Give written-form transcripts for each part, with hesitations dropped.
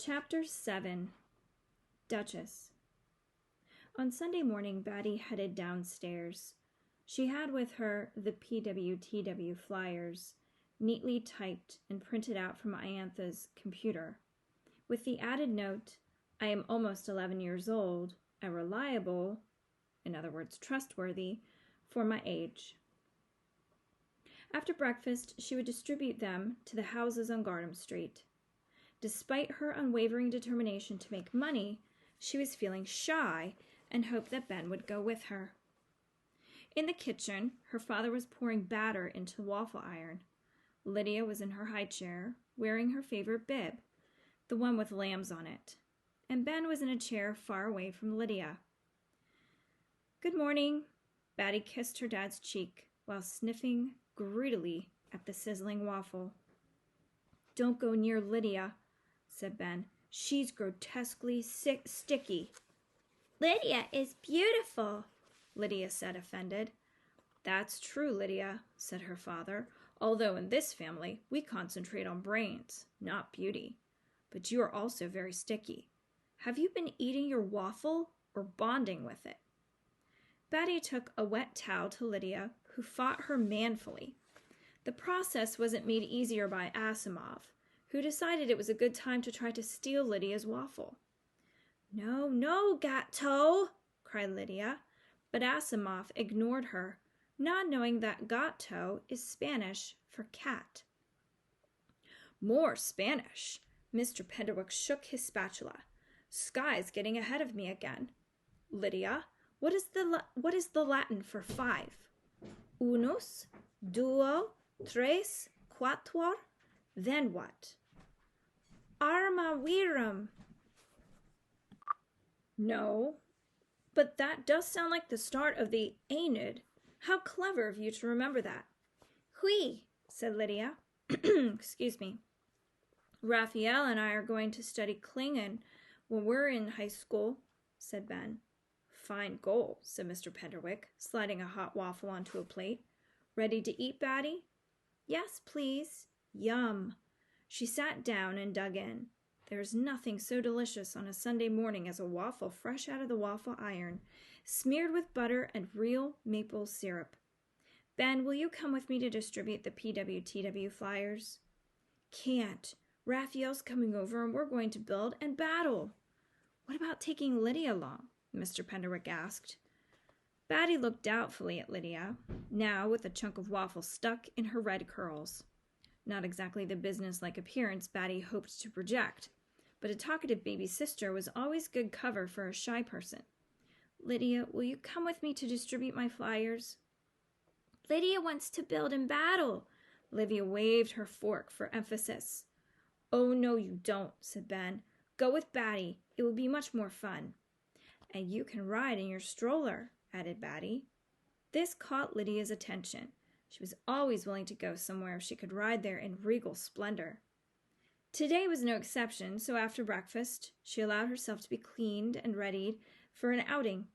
Chapter 7. Duchess. On Sunday morning, Batty headed downstairs. She had with her the PWTW flyers, neatly typed and printed out from Iantha's computer, with the added note, "I am almost 11 years old, and reliable, in other words, trustworthy, for my age." After breakfast, she would distribute them to the houses on Gardam Street. Despite her unwavering determination to make money, she was feeling shy and hoped that Ben would go with her. In the kitchen, her father was pouring batter into the waffle iron. Lydia was in her high chair, wearing her favorite bib, the one with lambs on it, and Ben was in a chair far away from Lydia. "Good morning." Batty kissed her dad's cheek while sniffing greedily at the sizzling waffle. "Don't go near Lydia," said Ben. "She's grotesquely sticky." "Lydia is beautiful," Lydia said, offended. "That's true, Lydia," said her father, "although in this family we concentrate on brains, not beauty. But you are also very sticky. Have you been eating your waffle or bonding with it?" Batty took a wet towel to Lydia, who fought her manfully. The process wasn't made easier by Asimov, who decided it was a good time to try to steal Lydia's waffle. "No, no, Gatto!" cried Lydia, but Asimov ignored her, not knowing that Gatto is Spanish for cat. "More Spanish!" Mr. Penderwicks shook his spatula. "Sky's getting ahead of me again. Lydia, what is the Latin for 5? Unus, duo, tres, quatuor? Then what?" "Arma virum." "No, but that does sound like the start of the Aeneid. How clever of you to remember that." "Oui," said Lydia. "Excuse me. Raphael and I are going to study Klingen when we're in high school," said Ben. "Fine goal," said Mr. Penderwick, sliding a hot waffle onto a plate. "Ready to eat, Batty?" "Yes, please." "Yum." She sat down and dug in. There is nothing so delicious on a Sunday morning as a waffle fresh out of the waffle iron, smeared with butter and real maple syrup. "Ben, will you come with me to distribute the PWTW flyers?" "Can't. Raphael's coming over and we're going to build and battle." "What about taking Lydia along?" Mr. Penderwick asked. Batty looked doubtfully at Lydia, now with a chunk of waffle stuck in her red curls. Not exactly the businesslike appearance Batty hoped to project, but a talkative baby sister was always good cover for a shy person. "Lydia, will you come with me to distribute my flyers?" "Lydia wants to build and battle." Livia waved her fork for emphasis. "Oh, no, you don't," said Ben. "Go with Batty. It will be much more fun." "And you can ride in your stroller," added Batty. This caught Lydia's attention. She was always willing to go somewhere if she could ride there in regal splendor. Today was no exception, so after breakfast, she allowed herself to be cleaned and readied for an outing.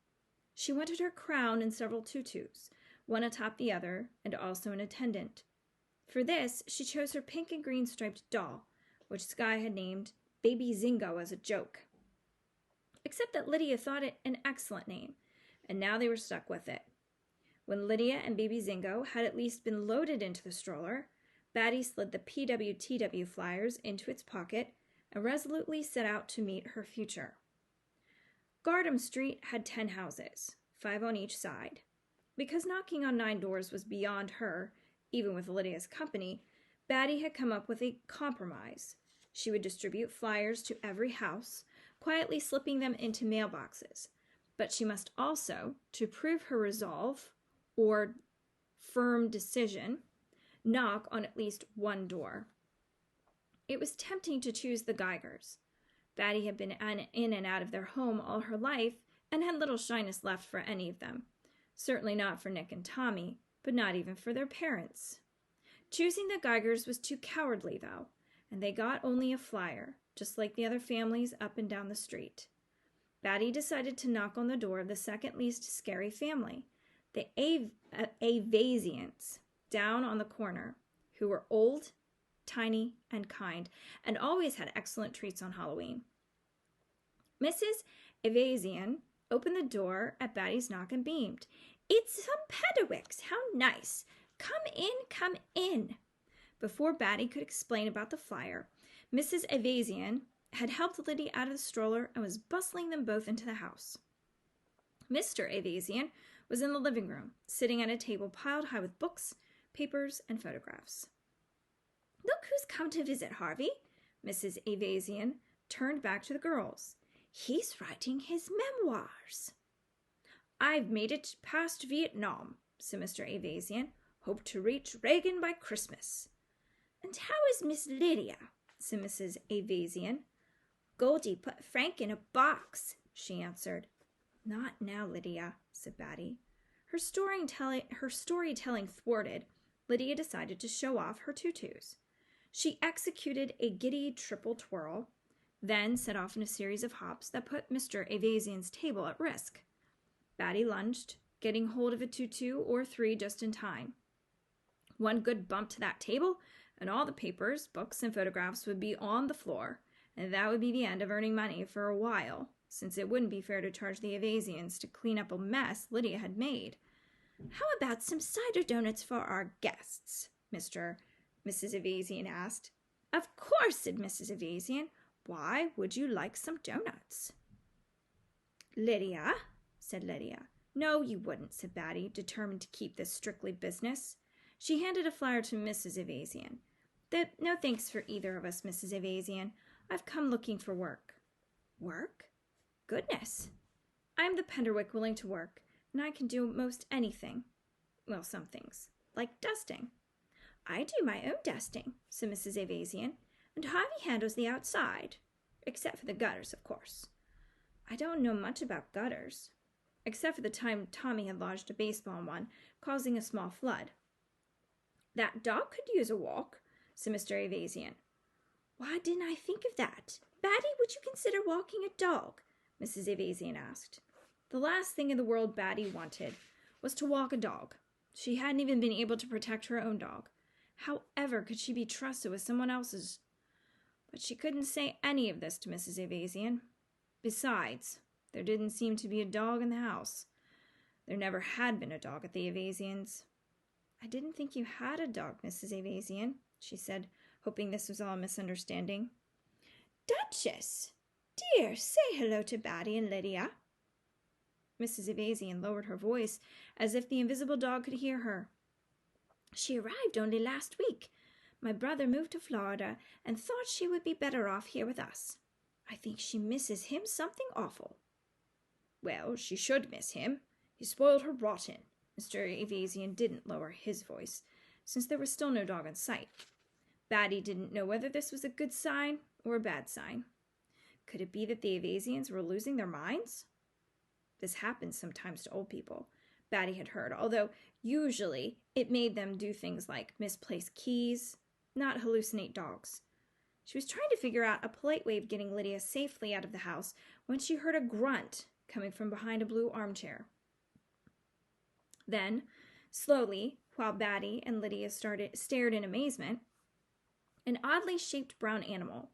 She wanted her crown and several tutus, one atop the other, and also an attendant. For this, she chose her pink and green striped doll, which Skye had named Baby Zingo as a joke. Except that Lydia thought it an excellent name, and now they were stuck with it. When Lydia and Baby Zingo had at least been loaded into the stroller, Batty slid the PWTW flyers into its pocket and resolutely set out to meet her future. Gardam Street had 10 houses, 5 on each side. Because knocking on 9 doors was beyond her, even with Lydia's company, Batty had come up with a compromise. She would distribute flyers to every house, quietly slipping them into mailboxes. But she must also, to prove her resolve, or firm decision, knock on at least one door. It was tempting to choose the Geigers. Batty had been in and out of their home all her life and had little shyness left for any of them. Certainly not for Nick and Tommy, but not even for their parents. Choosing the Geigers was too cowardly, though, and they got only a flyer, just like the other families up and down the street. Batty decided to knock on the door of the second least scary family, the Avasians, down on the corner, who were old tiny, and kind, and always had excellent treats on Halloween. Mrs. Avasian opened the door at Batty's knock and beamed. "It's some Penderwicks. How nice. Come in, come in." Before Batty could explain about the flyer, Mrs. Avasian had helped Liddy out of the stroller and was bustling them both into the house. Mr. Avasian was in the living room, sitting at a table piled high with books, papers, and photographs. "Look who's come to visit, Harvey." Mrs. Avasian turned back to the girls. "He's writing his memoirs." "I've made it past Vietnam," said Mr. Avasian. "Hope to reach Reagan by Christmas." "And how is Miss Lydia?" said Mrs. Avasian. "Goldie put Frank in a box," she answered. "Not now, Lydia," said Batty. Her storytelling thwarted, Lydia decided to show off her tutus. She executed a giddy triple twirl, then set off in a series of hops that put Mr. Avasian's table at risk. Batty lunged, getting hold of a tutu or three just in time. One good bump to that table, and all the papers, books, and photographs would be on the floor, and that would be the end of earning money for a while, since it wouldn't be fair to charge the Avasians to clean up a mess Lydia had made. "How about some cider donuts for our guests?" Mrs. Avasian asked. "Of course," said Mrs. Avasian. "Why would you like some donuts?" "Lydia," said Lydia. "No, you wouldn't," said Batty, determined to keep this strictly business. She handed a flyer to Mrs. Avasian. "No thanks for either of us, Mrs. Avasian. I've come looking for work." "Work? Goodness. I'm the Penderwick willing to work, and I can do most anything. Well, some things, like dusting." "I do my own dusting," said Mrs. Avasian, "and Harvey handles the outside, except for the gutters, of course." "I don't know much about gutters, except for the time Tommy had lodged a baseball in one, causing a small flood." "That dog could use a walk," said Mr. Avasian. "Why didn't I think of that? Batty, would you consider walking a dog?" Mrs. Avasian asked. The last thing in the world Batty wanted was to walk a dog. She hadn't even been able to protect her own dog. However could she be trusted with someone else's? But she couldn't say any of this to Mrs. Avasian. Besides, there didn't seem to be a dog in the house. There never had been a dog at the Avasians. "I didn't think you had a dog, Mrs. Avasian," she said, hoping this was all a misunderstanding. "Duchess! Dear, say hello to Batty and Lydia." Mrs. Avasian lowered her voice as if the invisible dog could hear her. "She arrived only last week. My brother moved to Florida and thought she would be better off here with us. I think she misses him something awful." "Well, she should miss him. He spoiled her rotten." Mr. Avasian didn't lower his voice, since there was still no dog in sight. Batty didn't know whether this was a good sign or a bad sign. Could it be that the Avasians were losing their minds? This happens sometimes to old people, Batty had heard, although usually it made them do things like misplace keys, not hallucinate dogs. She was trying to figure out a polite way of getting Lydia safely out of the house when she heard a grunt coming from behind a blue armchair. Then, slowly, while Batty and Lydia stared in amazement, an oddly shaped brown animal,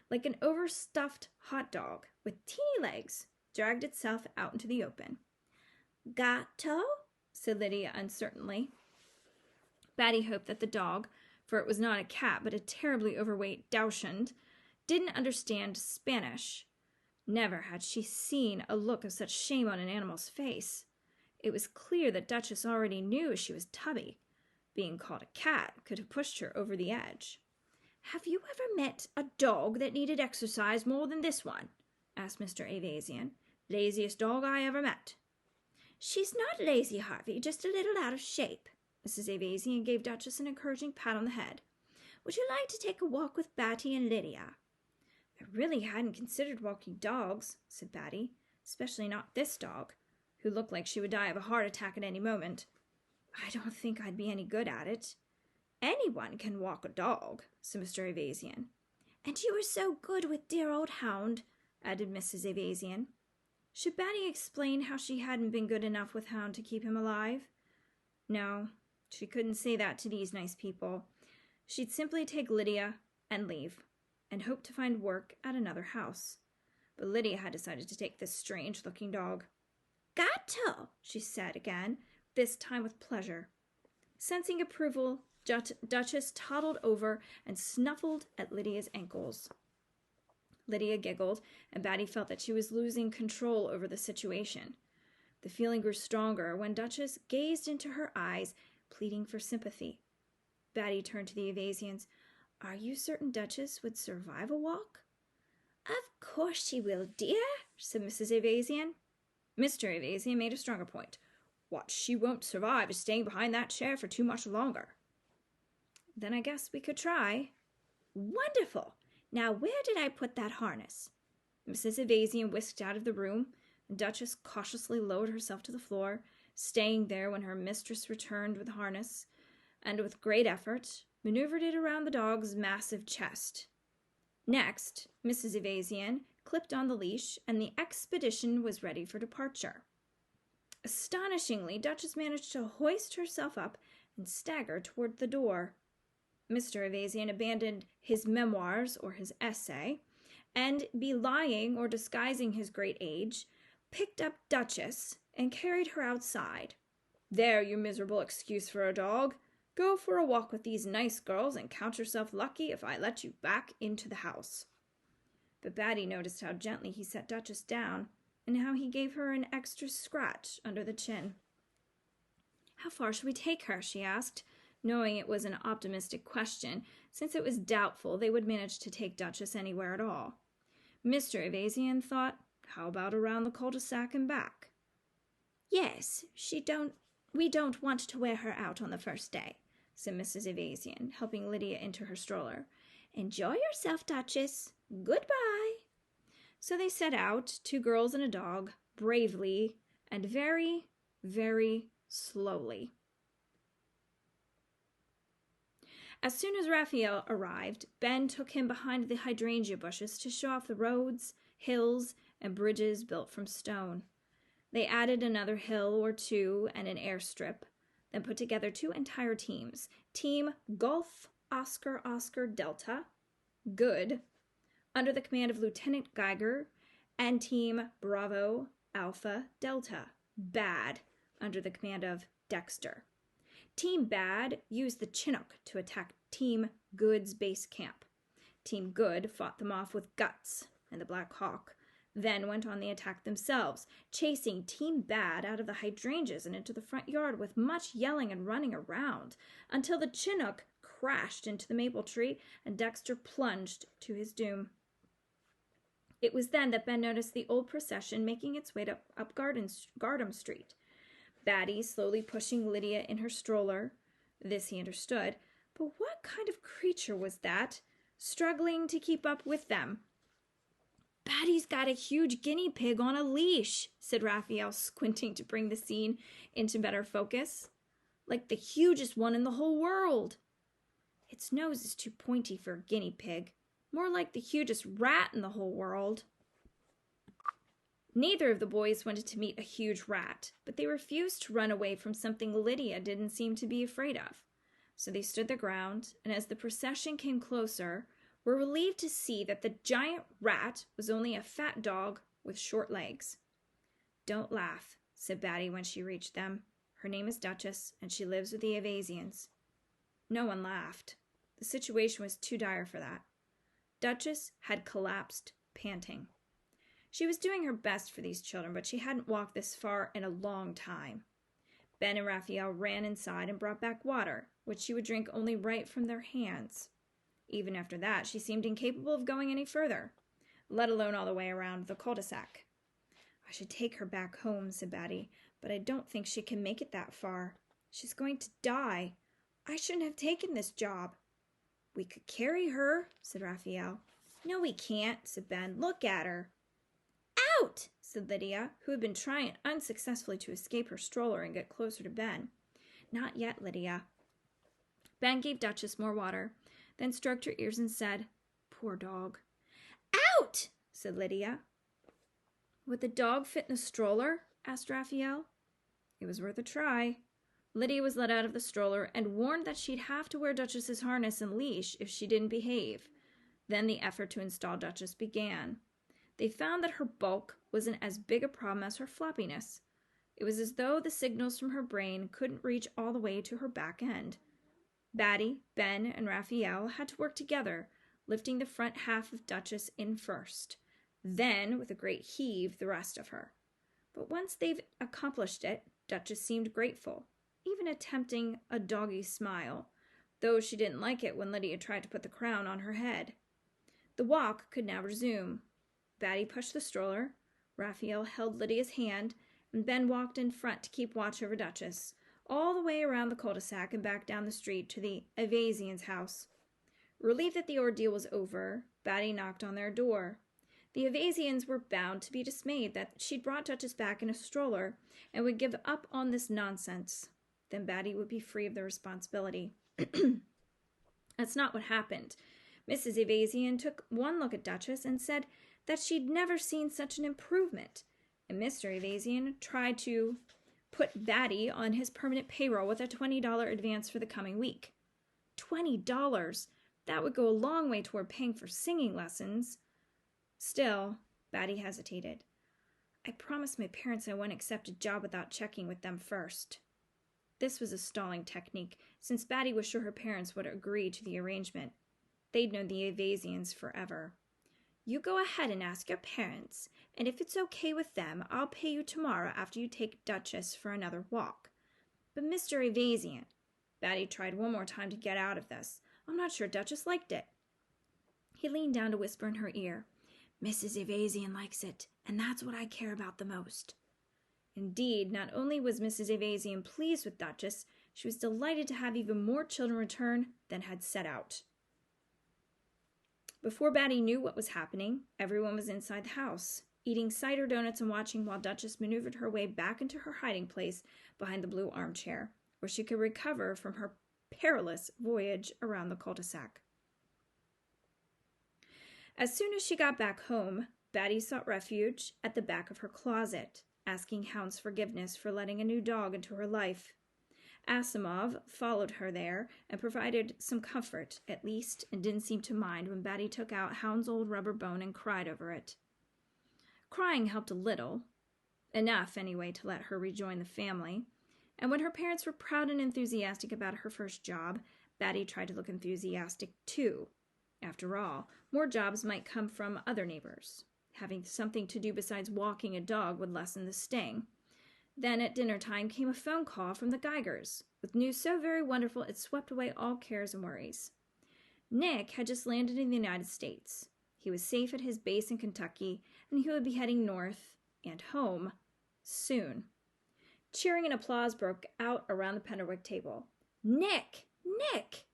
like an overstuffed hot dog with teeny legs, dragged itself out into the open. "Gatto?" said Lydia uncertainly. Batty hoped that the dog, for it was not a cat but a terribly overweight dachshund, didn't understand Spanish. Never had she seen a look of such shame on an animal's face. It was clear that Duchess already knew she was tubby. Being called a cat could have pushed her over the edge. "Have you ever met a dog that needed exercise more than this one?" asked Mr. Avasian. "Laziest dog I ever met." "She's not lazy, Harvey, just a little out of shape." Mrs. Avasian gave Duchess an encouraging pat on the head. "Would you like to take a walk with Batty and Lydia?" "I really hadn't considered walking dogs," said Batty, "especially not this dog, who looked like she would die of a heart attack at any moment. I don't think I'd be any good at it." "Anyone can walk a dog," said Mr. Avasian. "And you were so good with dear old Hound," added Mrs. Avasian. Should Batty explain how she hadn't been good enough with Hound to keep him alive? No, she couldn't say that to these nice people. She'd simply take Lydia and leave, and hope to find work at another house. But Lydia had decided to take this strange-looking dog. "Gatto," she said again, this time with pleasure. Sensing approval, Duchess toddled over and snuffled at Lydia's ankles. Lydia giggled, and Batty felt that she was losing control over the situation. The feeling grew stronger when Duchess gazed into her eyes, pleading for sympathy. Batty turned to the Avasians. "Are you certain Duchess would survive a walk?" "Of course she will, dear," said Mrs. Avasian. Mr. Avasian made a stronger point. "What she won't survive is staying behind that chair for too much longer." "Then I guess we could try." "Wonderful! Now where did I put that harness?" Mrs. Avasian whisked out of the room, and Duchess cautiously lowered herself to the floor, staying there when her mistress returned with the harness, and with great effort maneuvered it around the dog's massive chest. Next, Mrs. Avasian clipped on the leash, and the expedition was ready for departure. Astonishingly, Duchess managed to hoist herself up and stagger toward the door. Mr. Avasian abandoned his memoirs or his essay, and, belying or disguising his great age, picked up Duchess and carried her outside. "There, you miserable excuse for a dog. Go for a walk with these nice girls and count yourself lucky if I let you back into the house." But Batty noticed how gently he set Duchess down, and how he gave her an extra scratch under the chin. "How far shall we take her?" she asked, knowing it was an optimistic question, since it was doubtful they would manage to take Duchess anywhere at all. Mr. Avasian thought, how about around the cul-de-sac and back? "Yes, we don't want to wear her out on the first day," said Mrs. Avasian, helping Lydia into her stroller. "Enjoy yourself, Duchess. Goodbye." So they set out, 2 girls and a dog, bravely and very, very slowly. As soon as Raphael arrived, Ben took him behind the hydrangea bushes to show off the roads, hills, and bridges built from stone. They added another hill or 2 and an airstrip, then put together 2 entire teams. Team Golf Oscar Oscar Delta, good, under the command of Lieutenant Geiger, and Team Bravo Alpha Delta, bad, under the command of Dexter. Team Bad used the Chinook to attack Team Good's base camp. Team Good fought them off with Guts and the Black Hawk, then went on the attack themselves, chasing Team Bad out of the hydrangeas and into the front yard with much yelling and running around, until the Chinook crashed into the maple tree and Dexter plunged to his doom. It was then that Ben noticed the old procession making its way up Gardam Street. Batty slowly pushing Lydia in her stroller. This he understood, but what kind of creature was that, struggling to keep up with them? "Batty's got a huge guinea pig on a leash," said Raphael, squinting to bring the scene into better focus. "Like the hugest one in the whole world. Its nose is too pointy for a guinea pig. More like the hugest rat in the whole world." Neither of the boys wanted to meet a huge rat, but they refused to run away from something Lydia didn't seem to be afraid of. So they stood their ground, and as the procession came closer, were relieved to see that the giant rat was only a fat dog with short legs. "Don't laugh," said Batty when she reached them. "Her name is Duchess, and she lives with the Avasians." No one laughed. The situation was too dire for that. Duchess had collapsed, panting. She was doing her best for these children, but she hadn't walked this far in a long time. Ben and Raphael ran inside and brought back water, which she would drink only right from their hands. Even after that, she seemed incapable of going any further, let alone all the way around the cul-de-sac. "I should take her back home," said Batty, "but I don't think she can make it that far. She's going to die. I shouldn't have taken this job." "We could carry her," said Raphael. "No, we can't," said Ben. "Look at her." "Out!" said Lydia, who had been trying unsuccessfully to escape her stroller and get closer to Ben. "Not yet, Lydia." Ben gave Duchess more water, then stroked her ears and said, "Poor dog." "Out!" said Lydia. "Would the dog fit in the stroller?" asked Raphael. It was worth a try. Lydia was let out of the stroller and warned that she'd have to wear Duchess's harness and leash if she didn't behave. Then the effort to install Duchess began. They found that her bulk wasn't as big a problem as her floppiness. It was as though the signals from her brain couldn't reach all the way to her back end. Batty, Ben, and Raphael had to work together, lifting the front half of Duchess in first. Then, with a great heave, the rest of her. But once they've accomplished it, Duchess seemed grateful, even attempting a doggy smile, though she didn't like it when Lydia tried to put the crown on her head. The walk could now resume. Batty pushed the stroller, Raphael held Lydia's hand, and Ben walked in front to keep watch over Duchess, all the way around the cul-de-sac and back down the street to the Avasians' house. Relieved that the ordeal was over, Batty knocked on their door. The Avasians were bound to be dismayed that she'd brought Duchess back in a stroller and would give up on this nonsense. Then Batty would be free of the responsibility. That's not what happened. Mrs. Avasian took one look at Duchess and said that she'd never seen such an improvement, and Mr. Avasian tried to put Batty on his permanent payroll with a $20 advance for the coming week. $20! That would go a long way toward paying for singing lessons. Still, Batty hesitated. I promised my parents I wouldn't accept a job without checking with them first. This was a stalling technique, since Batty was sure her parents would agree to the arrangement. They'd known the Avasians forever. You go ahead and ask your parents, and if it's okay with them, I'll pay you tomorrow after you take Duchess for another walk. But Mr. Avasian, Batty tried one more time to get out of this. I'm not sure Duchess liked it. He leaned down to whisper in her ear. Mrs. Avasian likes it, and that's what I care about the most. Indeed, not only was Mrs. Avasian pleased with Duchess, she was delighted to have even more children return than had set out. Before Batty knew what was happening, everyone was inside the house, eating cider donuts and watching while Duchess maneuvered her way back into her hiding place behind the blue armchair, where she could recover from her perilous voyage around the cul-de-sac. As soon as she got back home, Batty sought refuge at the back of her closet, asking Hound's forgiveness for letting a new dog into her life. Asimov followed her there and provided some comfort, at least, and didn't seem to mind when Batty took out Hound's old rubber bone and cried over it. Crying helped a little, enough anyway to let her rejoin the family, and when her parents were proud and enthusiastic about her first job, Batty tried to look enthusiastic too. After all, more jobs might come from other neighbors. Having something to do besides walking a dog would lessen the sting. Then at dinner time came a phone call from the Geigers, with news so very wonderful it swept away all cares and worries. Nick had just landed in the United States. He was safe at his base in Kentucky, and he would be heading north and home soon. Cheering and applause broke out around the Penderwick table. Nick! Nick!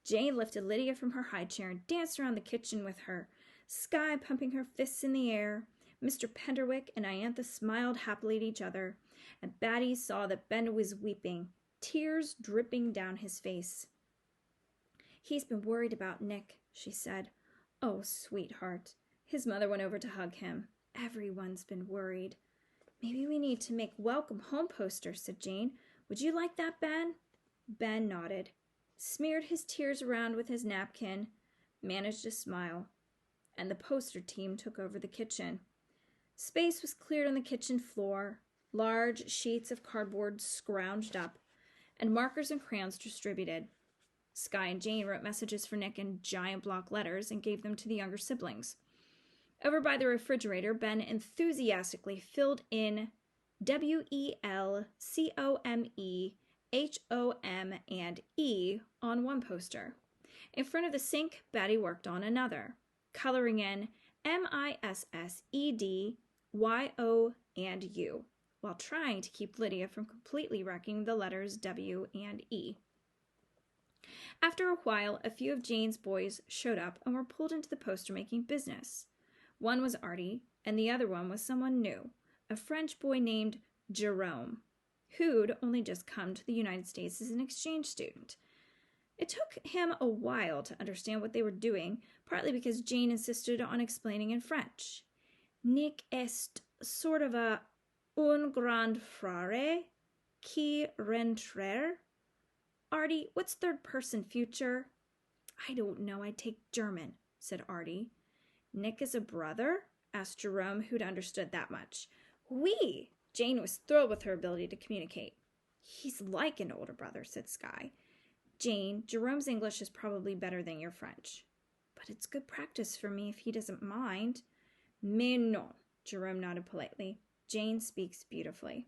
Jane lifted Lydia from her high chair and danced around the kitchen with her, Skye pumping her fists in the air. Mr. Penderwick and Iantha smiled happily at each other, and Batty saw that Ben was weeping, tears dripping down his face. He's been worried about Nick, she said. Oh, sweetheart. His mother went over to hug him. Everyone's been worried. Maybe we need to make welcome home posters, said Jane. Would you like that, Ben? Ben nodded, smeared his tears around with his napkin, managed a smile, and the poster team took over the kitchen. Space was cleared on the kitchen floor, large sheets of cardboard scrounged up, and markers and crayons distributed. Skye and Jane wrote messages for Nick in giant block letters and gave them to the younger siblings. Over by the refrigerator, Ben enthusiastically filled in WELCOMEHOM and E on one poster. In front of the sink, Batty worked on another, coloring in MISSEDYO and U, while trying to keep Lydia from completely wrecking the letters W and E. After a while, a few of Jane's boys showed up and were pulled into the poster-making business. One was Artie, and the other one was someone new, a French boy named Jerome, who'd only just come to the United States as an exchange student. It took him a while to understand what they were doing, partly because Jane insisted on explaining in French. Nick est sort of un grand frère Qui rentrer? Artie, what's third-person future? I don't know. I take German, said Artie. Nick is a brother? Asked Jerome, who'd understood that much. Oui! Jane was thrilled with her ability to communicate. He's like an older brother, said Skye. Jane, Jerome's English is probably better than your French. But it's good practice for me if he doesn't mind. Mais non, Jerome nodded politely. Jane speaks beautifully.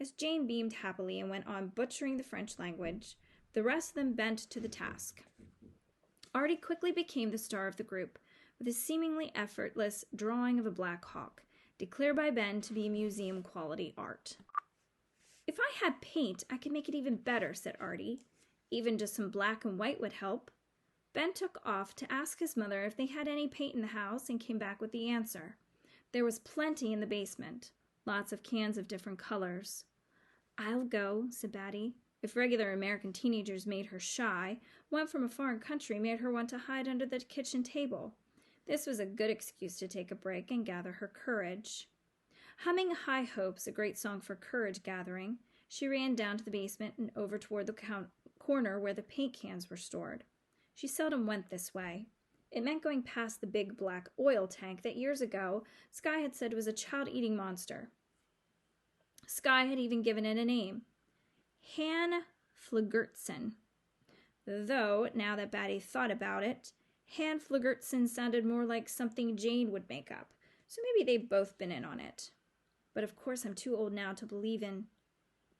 As Jane beamed happily and went on butchering the French language, the rest of them bent to the task. Artie quickly became the star of the group, with his seemingly effortless drawing of a black hawk, declared by Ben to be museum-quality art. If I had paint, I could make it even better, said Artie. Even just some black and white would help. Ben took off to ask his mother if they had any paint in the house and came back with the answer. There was plenty in the basement, lots of cans of different colors. I'll go, said Batty. If regular American teenagers made her shy, one from a foreign country made her want to hide under the kitchen table. This was a good excuse to take a break and gather her courage. Humming High Hopes, a great song for courage gathering, she ran down to the basement and over toward the corner where the paint cans were stored. She seldom went this way. It meant going past the big black oil tank that years ago Skye had said was a child-eating monster. Skye had even given it a name. Han Flagertsen. Though, now that Batty thought about it, Han Flagertsen sounded more like something Jane would make up, so maybe they'd both been in on it. But of course I'm too old now to believe in...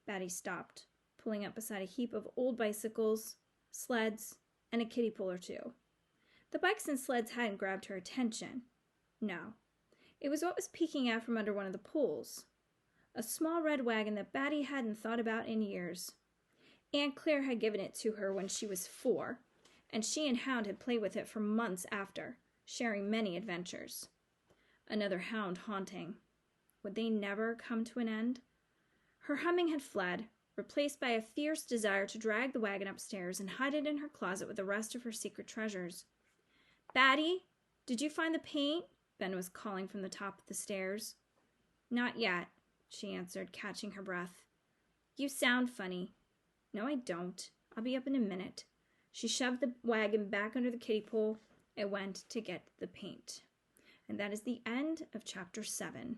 Batty stopped, pulling up beside a heap of old bicycles, sleds, and a kiddie pool or two. The bikes and sleds hadn't grabbed her attention. No. It was what was peeking out from under one of the pools. A small red wagon that Batty hadn't thought about in years. Aunt Claire had given it to her when she was 4, and she and Hound had played with it for months after, sharing many adventures. Another hound haunting. Would they never come to an end? Her humming had fled, replaced by a fierce desire to drag the wagon upstairs and hide it in her closet with the rest of her secret treasures. Batty, did you find the paint? Ben was calling from the top of the stairs. Not yet, she answered, catching her breath. You sound funny. No, I don't. I'll be up in a minute. She shoved the wagon back under the kiddie pool and went to get the paint. And that is the end of Chapter 7.